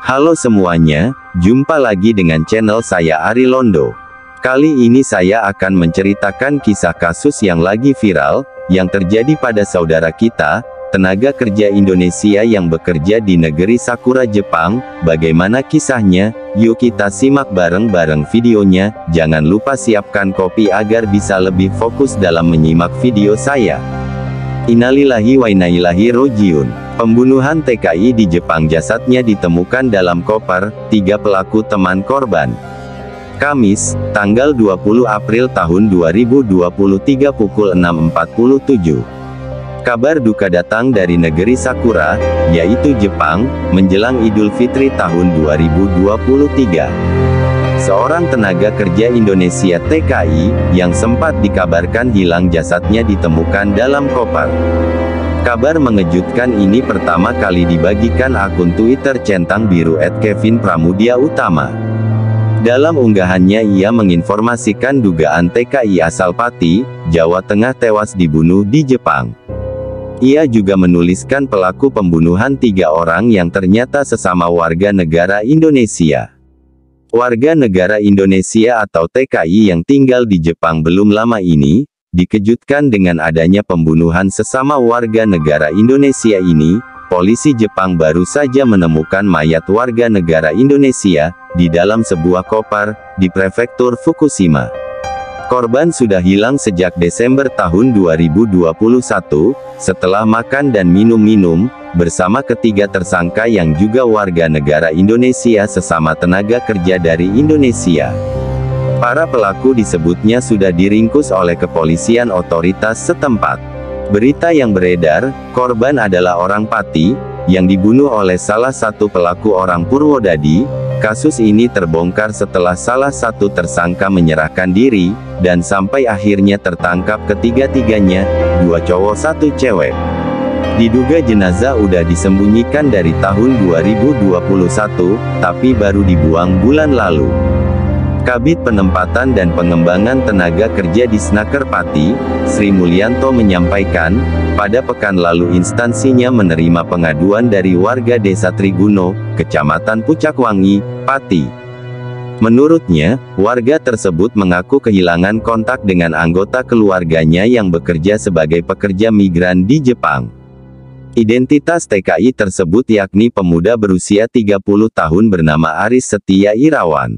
Halo semuanya, jumpa lagi dengan channel saya Ari Londo. Kali ini saya akan menceritakan kisah kasus yang lagi viral, yang terjadi pada saudara kita, tenaga kerja Indonesia yang bekerja di negeri Sakura Jepang. Bagaimana kisahnya? Yuk kita simak bareng-bareng videonya. Jangan lupa siapkan kopi agar bisa lebih fokus dalam menyimak video saya. Innalillahi wa inna ilaihi rojiun. Pembunuhan TKI di Jepang, jasadnya ditemukan dalam koper. 3 pelaku teman korban. Kamis, tanggal 20 April tahun 2023 pukul 6.47. Kabar duka datang dari negeri Sakura, yaitu Jepang, menjelang Idul Fitri tahun 2023. Seorang tenaga kerja Indonesia TKI, yang sempat dikabarkan hilang, jasadnya ditemukan dalam koper. Kabar mengejutkan ini pertama kali dibagikan akun Twitter centang biru @KevinPramudiaUtama. Dalam unggahannya ia menginformasikan dugaan TKI asal Pati, Jawa Tengah tewas dibunuh di Jepang. Ia juga menuliskan pelaku pembunuhan 3 orang yang ternyata sesama warga negara Indonesia. Warga negara Indonesia atau TKI yang tinggal di Jepang belum lama ini, dikejutkan dengan adanya pembunuhan sesama warga negara Indonesia ini. Polisi Jepang baru saja menemukan mayat warga negara Indonesia, di dalam sebuah koper, di prefektur Fukushima. Korban sudah hilang sejak Desember tahun 2021, setelah makan dan minum-minum, bersama ketiga tersangka yang juga warga negara Indonesia sesama tenaga kerja dari Indonesia. Para pelaku disebutnya sudah diringkus oleh kepolisian otoritas setempat. Berita yang beredar, korban adalah orang Pati, yang dibunuh oleh salah satu pelaku orang Purwodadi. Kasus ini terbongkar setelah salah satu tersangka menyerahkan diri, dan sampai akhirnya tertangkap ketiga-tiganya, 2 cowok 1 cewek. Diduga jenazah udah disembunyikan dari tahun 2021, tapi baru dibuang bulan lalu. Kabid Penempatan dan Pengembangan Tenaga Kerja di Snaker Pati, Sri Mulyanto menyampaikan, pada pekan lalu instansinya menerima pengaduan dari warga Desa Triguno, Kecamatan Pucakwangi, Pati. Menurutnya, warga tersebut mengaku kehilangan kontak dengan anggota keluarganya yang bekerja sebagai pekerja migran di Jepang. Identitas TKI tersebut yakni pemuda berusia 30 tahun bernama Aris Setia Irawan.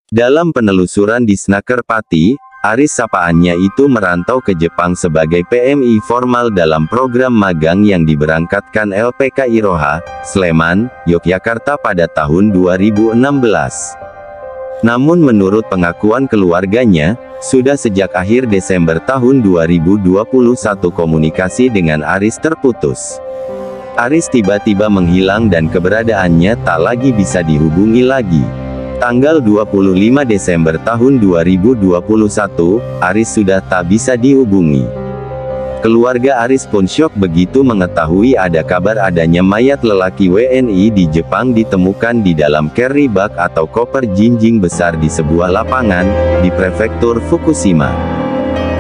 Dalam penelusuran di Snaker Pati, Aris sapaannya itu merantau ke Jepang sebagai PMI formal dalam program magang yang diberangkatkan LPKI Roha, Sleman, Yogyakarta pada tahun 2016. Namun menurut pengakuan keluarganya, sudah sejak akhir Desember tahun 2021 komunikasi dengan Aris terputus. Aris tiba-tiba menghilang dan keberadaannya tak lagi bisa dihubungi lagi. Tanggal 25 Desember tahun 2021, Aris sudah tak bisa dihubungi. Keluarga Aris pun syok begitu mengetahui ada kabar adanya mayat lelaki WNI di Jepang ditemukan di dalam carry bag atau koper jinjing besar di sebuah lapangan, di prefektur Fukushima.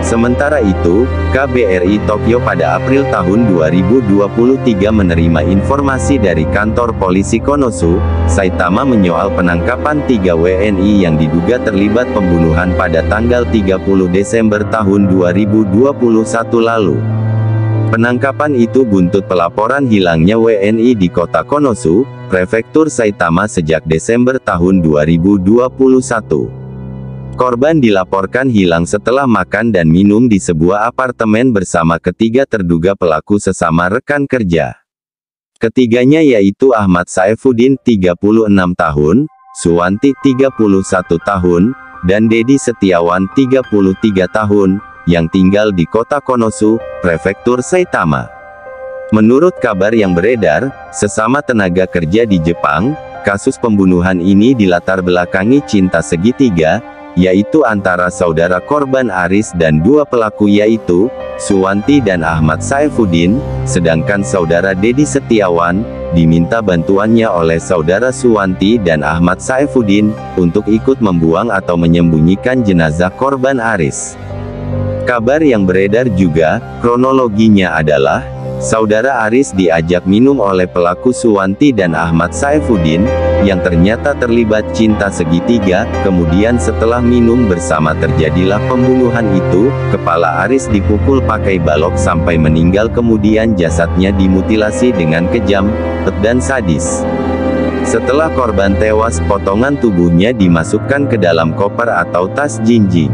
Sementara itu, KBRI Tokyo pada April tahun 2023 menerima informasi dari kantor polisi Konosu, Saitama menyoal penangkapan 3 WNI yang diduga terlibat pembunuhan pada tanggal 30 Desember tahun 2021 lalu. Penangkapan itu buntut pelaporan hilangnya WNI di kota Konosu, prefektur Saitama sejak Desember tahun 2021. Korban dilaporkan hilang setelah makan dan minum di sebuah apartemen bersama ketiga terduga pelaku sesama rekan kerja. Ketiganya yaitu Ahmad Saifuddin, 36 tahun, Suwanti, 31 tahun, dan Dedi Setiawan, 33 tahun, yang tinggal di kota Konosu, prefektur Saitama. Menurut kabar yang beredar, sesama tenaga kerja di Jepang, kasus pembunuhan ini dilatar belakangi cinta segitiga, yaitu antara saudara korban Aris dan 2 pelaku yaitu, Suwanti dan Ahmad Saifuddin, sedangkan saudara Dedi Setiawan, diminta bantuannya oleh saudara Suwanti dan Ahmad Saifuddin, untuk ikut membuang atau menyembunyikan jenazah korban Aris. Kabar yang beredar juga, kronologinya adalah, Saudara Aris diajak minum oleh pelaku Suwanti dan Ahmad Saifuddin, yang ternyata terlibat cinta segitiga. Kemudian setelah minum bersama terjadilah pembunuhan itu. Kepala Aris dipukul pakai balok sampai meninggal, kemudian jasadnya dimutilasi dengan kejam dan sadis. Setelah korban tewas, potongan tubuhnya dimasukkan ke dalam koper atau tas jinjing.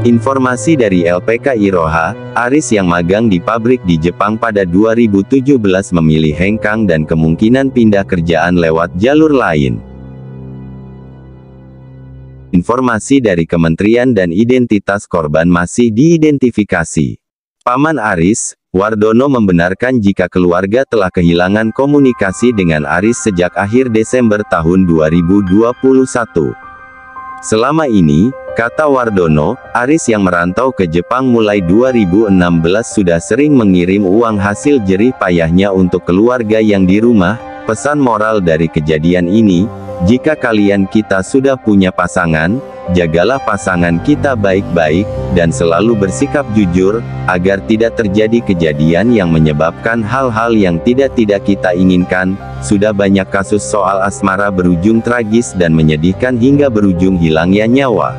Informasi dari LPK Iroha, Aris yang magang di pabrik di Jepang pada 2017 memilih hengkang dan kemungkinan pindah kerjaan lewat jalur lain. Informasi dari Kementerian dan identitas korban masih diidentifikasi. Paman Aris, Wardono, membenarkan jika keluarga telah kehilangan komunikasi dengan Aris sejak akhir Desember tahun 2021. Selama ini, kata Wardono, Aris yang merantau ke Jepang mulai 2016 sudah sering mengirim uang hasil jerih payahnya untuk keluarga yang di rumah. Pesan moral dari kejadian ini, jika kalian kita sudah punya pasangan, jagalah pasangan kita baik-baik, dan selalu bersikap jujur, agar tidak terjadi kejadian yang menyebabkan hal-hal yang tidak kita inginkan. Sudah banyak kasus soal asmara berujung tragis dan menyedihkan hingga berujung hilangnya nyawa.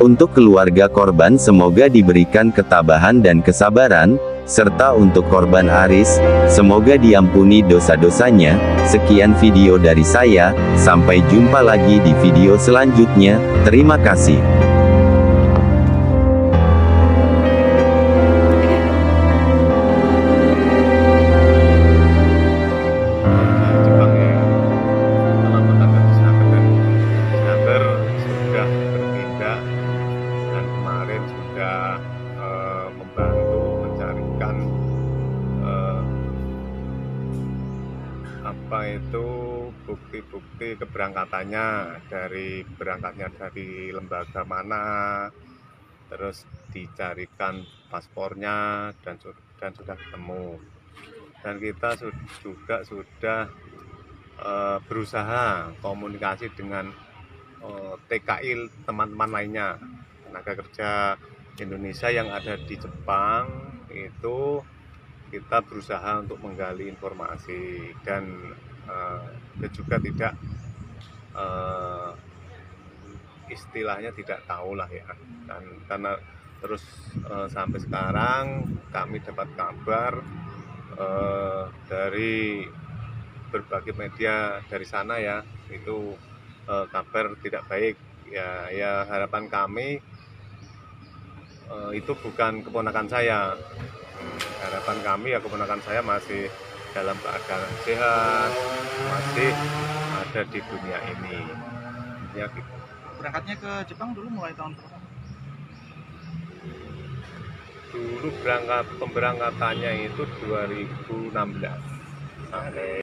Untuk keluarga korban semoga diberikan ketabahan dan kesabaran, serta untuk korban Aris, semoga diampuni dosa-dosanya. Sekian video dari saya, sampai jumpa lagi di video selanjutnya. Terima kasih. Itu bukti-bukti keberangkatannya, dari berangkatnya dari lembaga mana, terus dicarikan paspornya dan sudah ketemu. Dan kita juga sudah berusaha komunikasi dengan TKI teman-teman lainnya, tenaga kerja Indonesia yang ada di Jepang. Itu kita berusaha untuk menggali informasi, dan kita juga tidak istilahnya tidak tahu lah ya, dan karena terus sampai sekarang kami dapat kabar dari berbagai media dari sana ya, itu kabar tidak baik ya. Harapan kami itu bukan keponakan saya. Harapan kami ya keponakan saya masih dalam keadaan sehat, masih ada di dunia ini ya. Berangkatnya ke Jepang dulu mulai tahun berapa? Dulu pemberangkatannya itu 2016 sampai